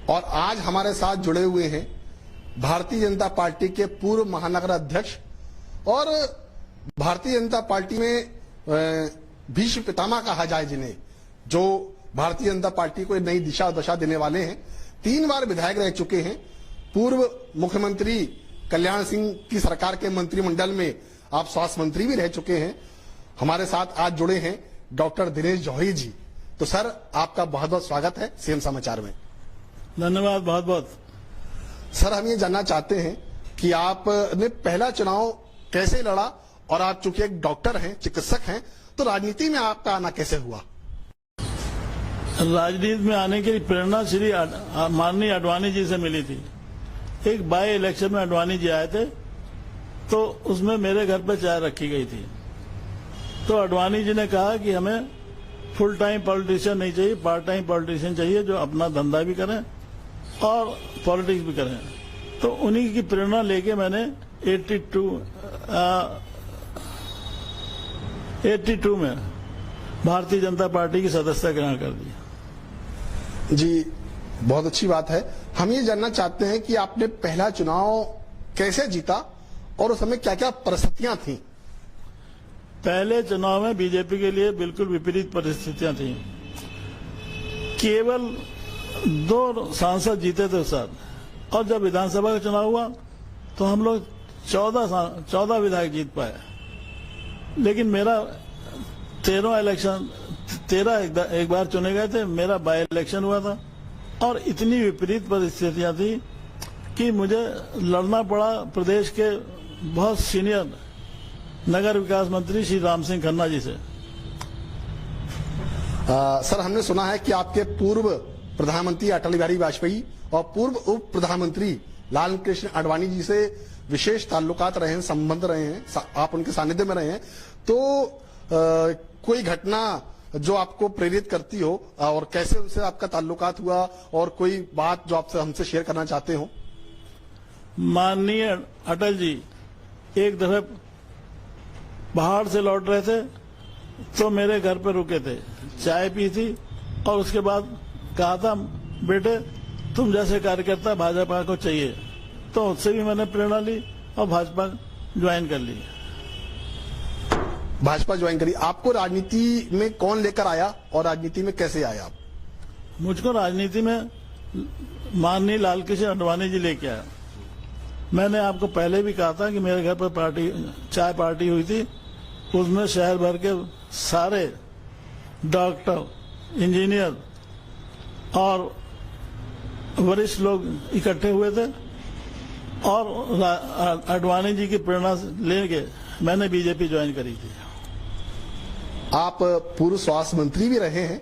और आज हमारे साथ जुड़े हुए हैं भारतीय जनता पार्टी के पूर्व महानगर अध्यक्ष और भारतीय जनता पार्टी में भीष्म पितामह कहा जाए जिन्हें, जो भारतीय जनता पार्टी को नई दिशा दशा देने वाले हैं। 3 बार विधायक रह चुके हैं। पूर्व मुख्यमंत्री कल्याण सिंह की सरकार के मंत्रिमंडल में आप स्वास्थ्य मंत्री भी रह चुके हैं। हमारे साथ आज जुड़े हैं डॉक्टर दिनेश जौहरी जी। तो सर, आपका बहुत बहुत स्वागत है सीएम समाचार में। धन्यवाद, बहुत बहुत। सर, हम ये जानना चाहते हैं कि आपने पहला चुनाव कैसे लड़ा, और आप चूंकि एक डॉक्टर हैं, चिकित्सक हैं, तो राजनीति में आपका आना कैसे हुआ? राजनीति में आने के लिए प्रेरणा श्री माननीय आडवाणी जी से मिली थी। एक बाय इलेक्शन में आडवाणी जी आए थे, तो उसमें मेरे घर पे चाय रखी गई थी। तो आडवाणी जी ने कहा कि हमें फुल टाइम पॉलिटिशियन नहीं चाहिए, पार्ट टाइम पॉलिटिशियन चाहिए जो अपना धंधा भी करें और पॉलिटिक्स भी करें। तो उन्हीं की प्रेरणा लेके मैंने 82 में भारतीय जनता पार्टी की सदस्यता ग्रहण कर दी। जी, बहुत अच्छी बात है। हम ये जानना चाहते हैं कि आपने पहला चुनाव कैसे जीता और उस समय क्या क्या परिस्थितियां थी? पहले चुनाव में बीजेपी के लिए बिल्कुल विपरीत परिस्थितियां थी। केवल 2 सांसद जीते थे उस साल, और जब विधानसभा का चुनाव हुआ तो हम लोग 14 विधायक जीत पाए। लेकिन मेरा 13 एक बार चुने गए थे, मेरा बाय इलेक्शन हुआ था, और इतनी विपरीत परिस्थितियां थी कि मुझे लड़ना पड़ा प्रदेश के बहुत सीनियर नगर विकास मंत्री श्री राम सिंह खन्ना जी से। सर, हमने सुना है कि आपके पूर्व प्रधानमंत्री अटल बिहारी वाजपेयी और पूर्व उप प्रधानमंत्री लाल कृष्ण आडवाणी जी से विशेष ताल्लुकात रहे हैं, संबंध रहे हैं, आप उनके सानिध्य में रहे हैं। तो कोई घटना जो आपको प्रेरित करती हो, और कैसे उनसे आपका ताल्लुकात हुआ, और कोई बात जो आपसे हमसे शेयर करना चाहते हो? माननीय अटल जी एक दफे पहाड़ से लौट रहे थे, तो मेरे घर पर रुके थे, चाय पी थी, और उसके बाद कहा था, बेटे तुम जैसे कार्यकर्ता भाजपा को चाहिए। तो उससे भी मैंने प्रेरणा ली और भाजपा ज्वाइन कर ली। भाजपा ज्वाइन करी। आपको राजनीति में कौन लेकर आया और राजनीति में कैसे आया आप? मुझको राजनीति में माननीय लाल कृष्ण आडवाणी जी लेके आया। मैंने आपको पहले भी कहा था कि मेरे घर पर चाय पार्टी हुई थी, उसमें शहर भर के सारे डॉक्टर, इंजीनियर और वरिष्ठ लोग इकट्ठे हुए थे, और आडवाणी जी की प्रेरणा लेके मैंने बीजेपी ज्वाइन करी थी। आप पूर्व स्वास्थ्य मंत्री भी रहे हैं,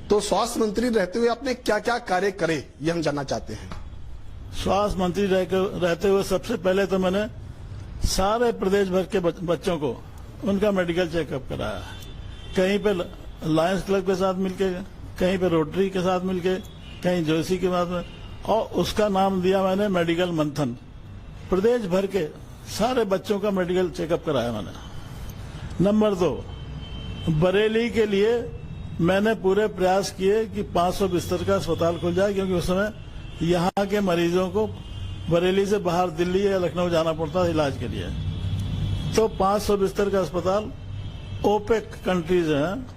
तो स्वास्थ्य मंत्री रहते हुए आपने क्या क्या कार्य करे, ये हम जानना चाहते हैं। स्वास्थ्य मंत्री रहते हुए सबसे पहले तो मैंने सारे प्रदेश भर के बच्चों को उनका मेडिकल चेकअप कराया। कहीं पे लायंस क्लब के साथ मिलके, कहीं पे रोटरी के साथ मिलके, कहीं जोशी के साथ में, और उसका नाम दिया मैंने मेडिकल मंथन। प्रदेश भर के सारे बच्चों का मेडिकल चेकअप कराया मैंने। नंबर 2, बरेली के लिए मैंने पूरे प्रयास किए कि 500 बिस्तर का अस्पताल खुल जाए, क्योंकि उस समय यहाँ के मरीजों को बरेली से बाहर दिल्ली या लखनऊ जाना पड़ता इलाज के लिए। तो 500 बिस्तर का अस्पताल ओपेक कंट्रीज हैं,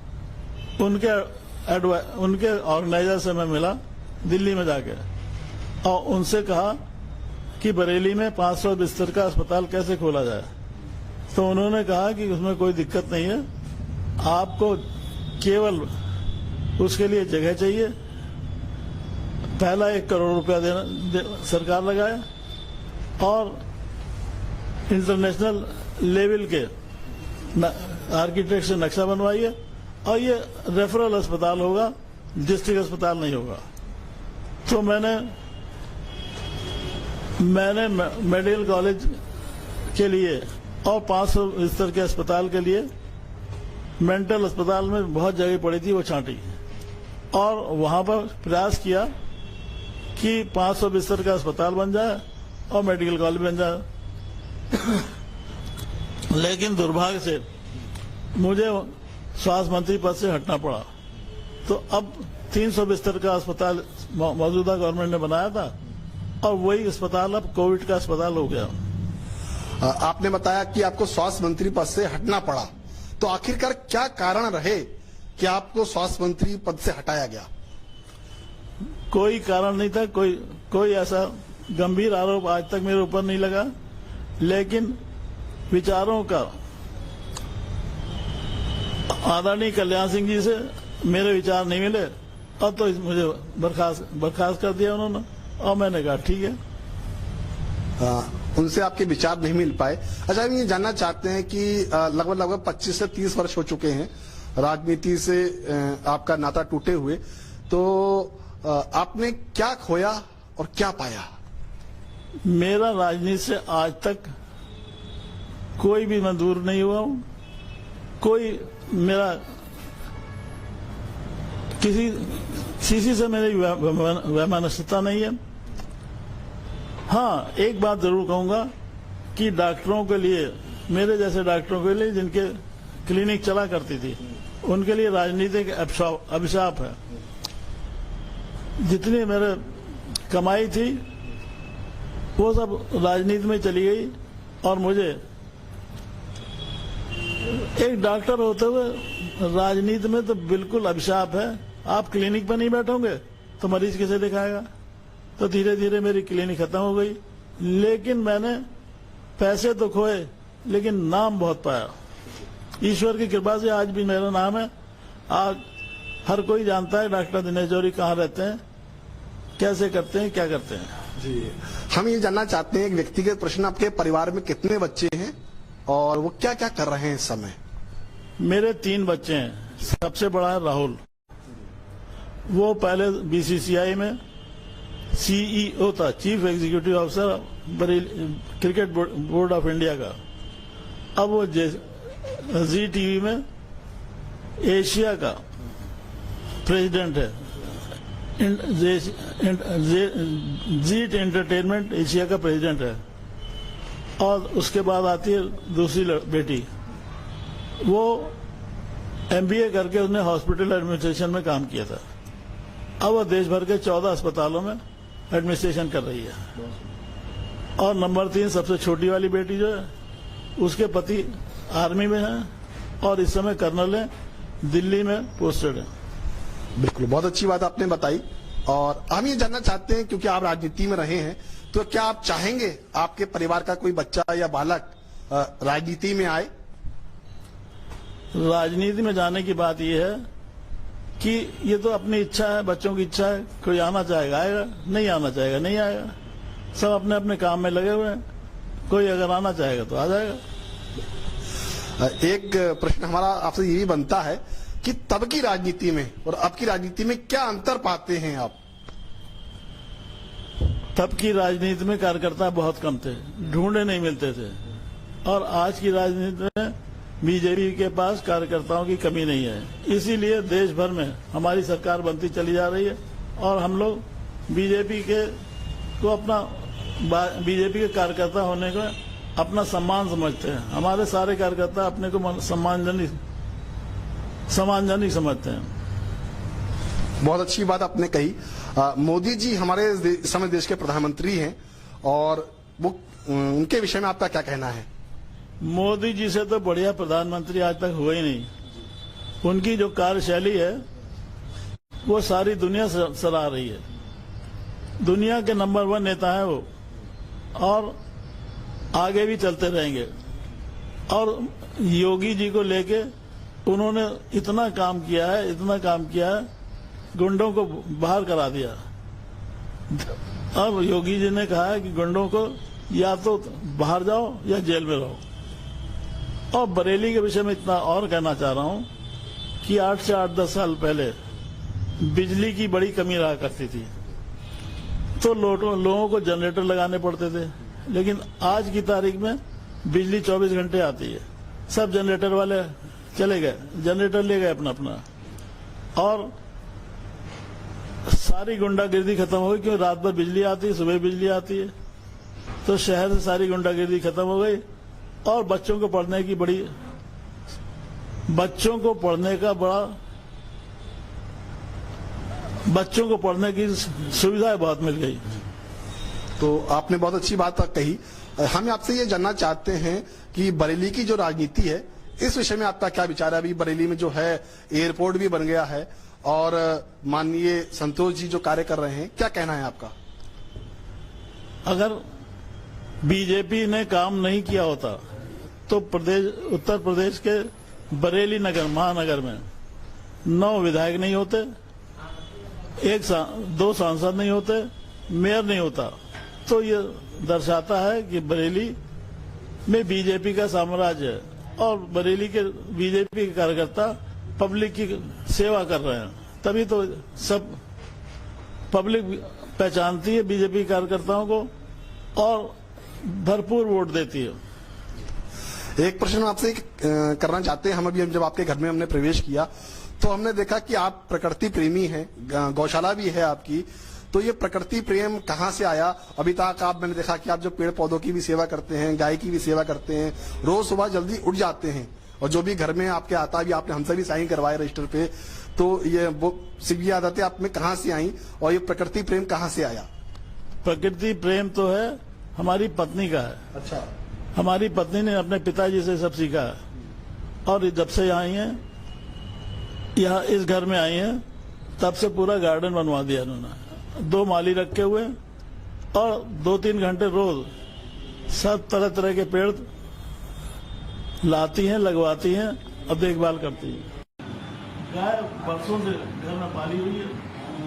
उनके ऑर्गेनाइजर से मैं मिला दिल्ली में जाके, और उनसे कहा कि बरेली में 500 बिस्तर का अस्पताल कैसे खोला जाए। तो उन्होंने कहा कि उसमें कोई दिक्कत नहीं है, आपको केवल उसके लिए जगह चाहिए। पहला 1 करोड़ रुपया सरकार लगाया, और इंटरनेशनल लेवल के आर्किटेक्ट से नक्शा बनवाइए, और ये रेफरल अस्पताल होगा, डिस्ट्रिक्ट अस्पताल नहीं होगा। तो मैंने मेडिकल कॉलेज के लिए और 500 बिस्तर के अस्पताल के लिए मेंटल अस्पताल में बहुत जगह पड़ी थी, वो छांटी, और वहां पर प्रयास किया कि 500 बिस्तर का अस्पताल बन जाए और मेडिकल कॉलेज बन जाए। लेकिन दुर्भाग्य से मुझे स्वास्थ्य मंत्री पद से हटना पड़ा। तो अब 300 बिस्तर का अस्पताल मौजूदा गवर्नमेंट ने बनाया था और वही अस्पताल अब कोविड का अस्पताल हो गया। आपने बताया कि आपको स्वास्थ्य मंत्री पद से हटना पड़ा, तो आखिरकार क्या कारण रहे कि आपको स्वास्थ्य मंत्री पद से हटाया गया? कोई कारण नहीं था, कोई ऐसा गंभीर आरोप आज तक मेरे ऊपर नहीं लगा, लेकिन विचारों का आदरणीय कल्याण सिंह जी से मेरे विचार नहीं मिले और तो मुझे बर्खास्त कर दिया उन्होंने और मैंने कहा ठीक है। उनसे आपके विचार नहीं मिल पाए। अच्छा, हम ये जानना चाहते हैं कि लगभग 25 से 30 वर्ष हो चुके हैं राजनीति से आपका नाता टूटे हुए, तो आपने क्या खोया और क्या पाया? मेरा राजनीति से आज तक कोई भी मैं दूर नहीं हुआ हूं, कोई मेरा किसी से मेरी वैमनस्यता नहीं है। हाँ, एक बात जरूर कहूंगा कि डॉक्टरों के लिए, मेरे जैसे डॉक्टरों के लिए जिनके क्लिनिक चला करती थी, उनके लिए राजनीति एक अभिशाप है। जितनी मेरे कमाई थी वो सब राजनीति में चली गई और मुझे एक डॉक्टर होते हुए राजनीति में तो बिल्कुल अभिशाप है। आप क्लिनिक पर नहीं बैठोगे तो मरीज किसे दिखाएगा? तो धीरे धीरे मेरी क्लिनिक खत्म हो गई, लेकिन मैंने पैसे तो खोए लेकिन नाम बहुत पाया। ईश्वर की कृपा से आज भी मेरा नाम है। आज हर कोई जानता है डॉक्टर दिनेश जौहरी कहाँ रहते हैं, कैसे करते हैं, क्या करते हैं। जी, हम ये जानना चाहते हैं, एक व्यक्तिगत प्रश्न, आपके परिवार में कितने बच्चे हैं और वो क्या क्या कर रहे हैं इस समय? मेरे 3 बच्चे हैं। सबसे बड़ा है राहुल, वो पहले बीसीसीआई में सीईओ था, chief executive officer cricket board of India का। अब वो जी टीवी में एशिया का प्रेसिडेंट है, जीट एंटरटेनमेंट एशिया का प्रेसिडेंट है। और उसके बाद आती है दूसरी बेटी, वो एमबीए करके उसने हॉस्पिटल एडमिनिस्ट्रेशन में काम किया था। अब वो देश भर के 14 अस्पतालों में एडमिनिस्ट्रेशन कर रही है। और नंबर 3 सबसे छोटी वाली बेटी जो है, उसके पति आर्मी में है और इस समय कर्नल है, दिल्ली में पोस्टेड है। बिल्कुल, बहुत अच्छी बात आपने बताई। और हम ये जानना चाहते हैं, क्योंकि आप राजनीति में रहे हैं, तो क्या आप चाहेंगे आपके परिवार का कोई बच्चा या बालक राजनीति में आए? राजनीति में जाने की बात यह है कि ये तो अपनी इच्छा है, बच्चों की इच्छा है। कोई आना चाहेगा आएगा, नहीं आना चाहेगा नहीं आएगा। सब अपने अपने काम में लगे हुए हैं। कोई अगर आना चाहेगा तो आ जाएगा। एक प्रश्न हमारा आपसे यही बनता है कि तब की राजनीति में और अब की राजनीति में क्या अंतर पाते हैं आप? तब की राजनीति में कार्यकर्ता बहुत कम थे, ढूंढे नहीं मिलते थे। और आज की राजनीति में बीजेपी के पास कार्यकर्ताओं की कमी नहीं है। इसीलिए देश भर में हमारी सरकार बनती चली जा रही है और हम लोग बीजेपी के कार्यकर्ता होने का अपना सम्मान समझते हैं। हमारे सारे कार्यकर्ता अपने को सम्मानजनक समझते हैं। बहुत अच्छी बात आपने कही। मोदी जी हमारे समय देश के प्रधानमंत्री हैं और वो उनके विषय में आपका क्या कहना है? मोदी जी से तो बढ़िया प्रधानमंत्री आज तक हुए ही नहीं। उनकी जो कार्यशैली है वो सारी दुनिया सराह रही है। दुनिया के नंबर 1 नेता है वो और आगे भी चलते रहेंगे। और योगी जी को लेके उन्होंने इतना काम किया है, गुंडों को बाहर करा दिया। अब योगी जी ने कहा है कि गुंडों को या तो बाहर जाओ या जेल में रहो। और बरेली के विषय में इतना और कहना चाह रहा हूं कि 8 से 10 साल पहले बिजली की बड़ी कमी रहा करती थी, तो लोगों को जनरेटर लगाने पड़ते थे। लेकिन आज की तारीख में बिजली 24 घंटे आती है। सब जनरेटर वाले चले गए, जनरेटर ले गए अपना अपना, और सारी गुंडागिर्दी खत्म हो गई। क्योंकि रात भर बिजली आती है, सुबह बिजली आती है, तो शहर से सारी गुंडागिर्दी खत्म हो गई। और बच्चों को पढ़ने का बड़ा बच्चों को पढ़ने की सुविधाएं बहुत मिल गई। तो आपने बहुत अच्छी बात कही। हम आपसे ये जानना चाहते हैं कि बरेली की जो राजनीति है, इस विषय में आपका क्या विचार है? अभी बरेली में जो है एयरपोर्ट भी बन गया है और माननीय संतोष जी जो कार्य कर रहे हैं, क्या कहना है आपका? अगर बीजेपी ने काम नहीं किया होता तो उत्तर प्रदेश के बरेली नगर महानगर में 9 विधायक नहीं होते, 2 सांसद नहीं होते, मेयर नहीं होता। तो ये दर्शाता है कि बरेली में बीजेपी का साम्राज्य है और बरेली के बीजेपी के कार्यकर्ता पब्लिक की सेवा कर रहे हैं, तभी तो सब पब्लिक पहचानती है बीजेपी कार्यकर्ताओं को और भरपूर वोट देती है। एक प्रश्न आपसे करना चाहते हैं। हम अभी जब आपके घर में हमने प्रवेश किया तो हमने देखा कि आप प्रकृति प्रेमी हैं, गौशाला भी है आपकी। तो ये प्रकृति प्रेम कहाँ से आया? अभी तक मैंने देखा कि आप जो पेड़ पौधों की भी सेवा करते हैं, गाय की भी सेवा करते हैं, रोज सुबह जल्दी उठ जाते हैं और जो भी घर में आपके आता है, आपने हमसे भी साइन करवाए रजिस्टर पे। तो ये वो सिविल आदतें आप में कहाँ से आई और ये प्रकृति प्रेम कहाँ से आया? प्रकृति प्रेम तो है हमारी पत्नी का है। अच्छा। हमारी पत्नी ने अपने पिताजी से सब सीखा है और जब से यहाँ आई है, यहाँ इस घर में आई है, तब से पूरा गार्डन बनवा दिया इन्होंने। 2 माली रखे हुए और 2-3 घंटे रोज सब तरह तरह के पेड़ लाती हैं, लगवाती हैं और देखभाल करती हैं। गाय बरसों से घर में पाली हुई है,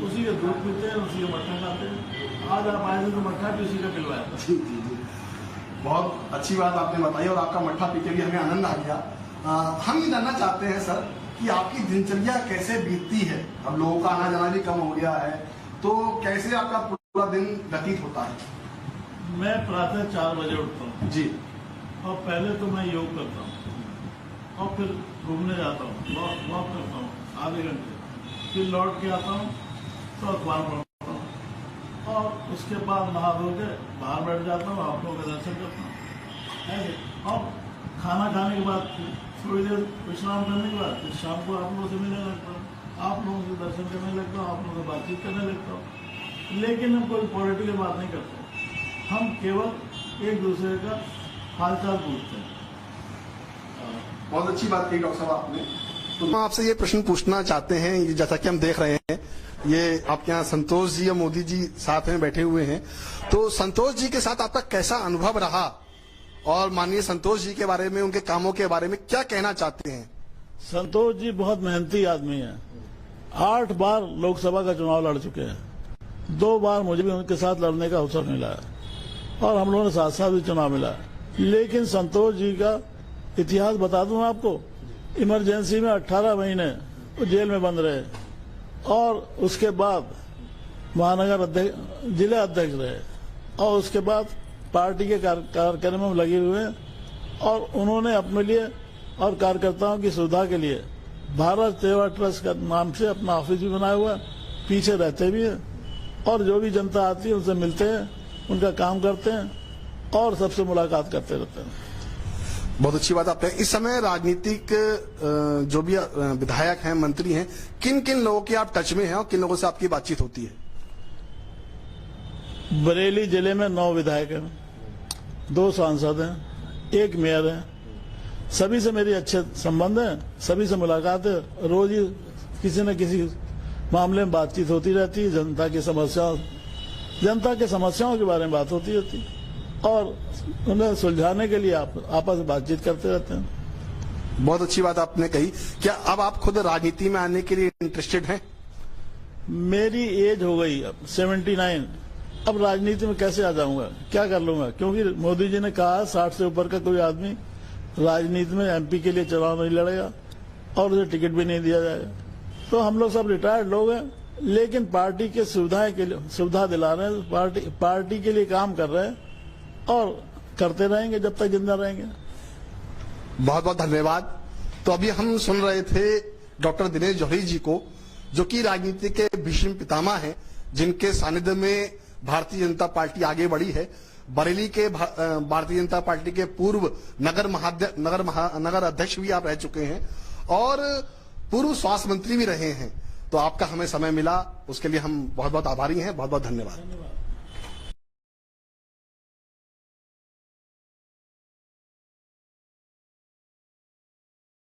उसी का दूध पीते हैं, उसी का मट्ठा खाते हैं। आज आप आए थे तो मट्ठा भी उसी का पिलवाया। जी जी जी, बहुत अच्छी बात आपने बताई और आपका मट्ठा पी के भी हमें आनंद आ गया। हम ये जानना चाहते हैं सर कि आपकी दिनचर्या कैसे बीतती है? अब लोगों का आना जाना भी कम हो गया है, तो कैसे आपका पूरा दिन व्यतीत होता है? मैं प्रातः 4 बजे उठता हूँ जी। और पहले तो मैं योग करता हूँ और फिर घूमने जाता हूँ, वॉक करता हूँ आधे घंटे, फिर लौट के आता हूँ तो अखबार पढ़ता हूँ और उसके बाद नहा धो के बाहर बैठ जाता हूँ, आप लोगों का दर्शन करता हूँ ऐसे। और खाना खाने के बाद थोड़ी देर विश्राम करने के बाद फिर शाम को आप लोगों से मिलने लगता हूँ, आप लोगों से दर्शन करने लगता हूँ, आप लोगों से बातचीत करने लगता हूँ। लेकिन हम कोई पॉलिटिकल बात नहीं करते, हम केवल एक दूसरे का हालचाल पूछते हैं। बहुत अच्छी बात कही डॉक्टर साहब आपने। तो हम आपसे ये प्रश्न पूछना चाहते हैं, जैसा कि हम देख रहे हैं ये आपके यहाँ संतोष जी और मोदी जी साथ में बैठे हुए हैं, तो संतोष जी के साथ आपका कैसा अनुभव रहा और माननीय संतोष जी के बारे में, उनके कामों के बारे में क्या कहना चाहते हैं? संतोष जी बहुत मेहनती आदमी है। 8 बार लोकसभा का चुनाव लड़ चुके हैं, 2 बार मुझे भी उनके साथ लड़ने का अवसर मिला है और हम लोगों ने साथ साथ भी चुनाव मिला। लेकिन संतोष जी का इतिहास बता दूं आपको, इमरजेंसी में 18 महीने वो जेल में बंद रहे और उसके बाद महानगर अध्यक्ष, जिला अध्यक्ष रहे और उसके बाद पार्टी के कार्यक्रम में लगे हुए हैं और उन्होंने अपने लिए और कार्यकर्ताओं की सुविधा के लिए भारत सेवा ट्रस्ट का नाम से अपना ऑफिस भी बनाया हुआ है, पीछे रहते भी हैं और जो भी जनता आती है उनसे मिलते हैं, उनका काम करते हैं और सबसे मुलाकात करते रहते हैं। बहुत अच्छी बात आपने। इस समय राजनीतिक जो भी विधायक हैं, मंत्री हैं, किन किन लोगों की आप टच में हैं और किन लोगों से आपकी बातचीत होती है? बरेली जिले में 9 विधायक हैं, 2 सांसद हैं, 1 मेयर है। सभी से मेरी अच्छे संबंध है, सभी से मुलाकात है, रोज ही किसी न किसी मामले में बातचीत होती रहती है। जनता के समस्याओं के बारे में बात होती रहती है और उन्हें सुलझाने के लिए आपस में बातचीत करते रहते हैं। बहुत अच्छी बात आपने कही। क्या अब आप खुद राजनीति में आने के लिए इंटरेस्टेड हैं? मेरी एज हो गई अब 79, अब राजनीति में कैसे आ जाऊंगा, क्या कर लूंगा? क्योंकि मोदी जी ने कहा 60 से ऊपर का कोई आदमी राजनीति में एमपी के लिए चुनाव नहीं लड़ेगा और उसे टिकट भी नहीं दिया जाएगा। तो हम लोग सब रिटायर्ड लोग हैं, लेकिन पार्टी के सुविधा दिला रहे हैं, पार्टी के लिए काम कर रहे हैं और करते रहेंगे जब तक जिंदा रहेंगे। बहुत बहुत धन्यवाद। तो अभी हम सुन रहे थे डॉक्टर दिनेश जौहरी जी को, जो कि राजनीति के भीष्म पितामह हैं, जिनके सानिध्य में भारतीय जनता पार्टी आगे बढ़ी है। बरेली के भारतीय जनता पार्टी के पूर्व नगर अध्यक्ष भी आप रह चुके हैं और पूर्व स्वास्थ्य मंत्री भी रहे हैं। तो आपका हमें समय मिला, उसके लिए हम बहुत बहुत आभारी हैं। बहुत बहुत धन्यवाद।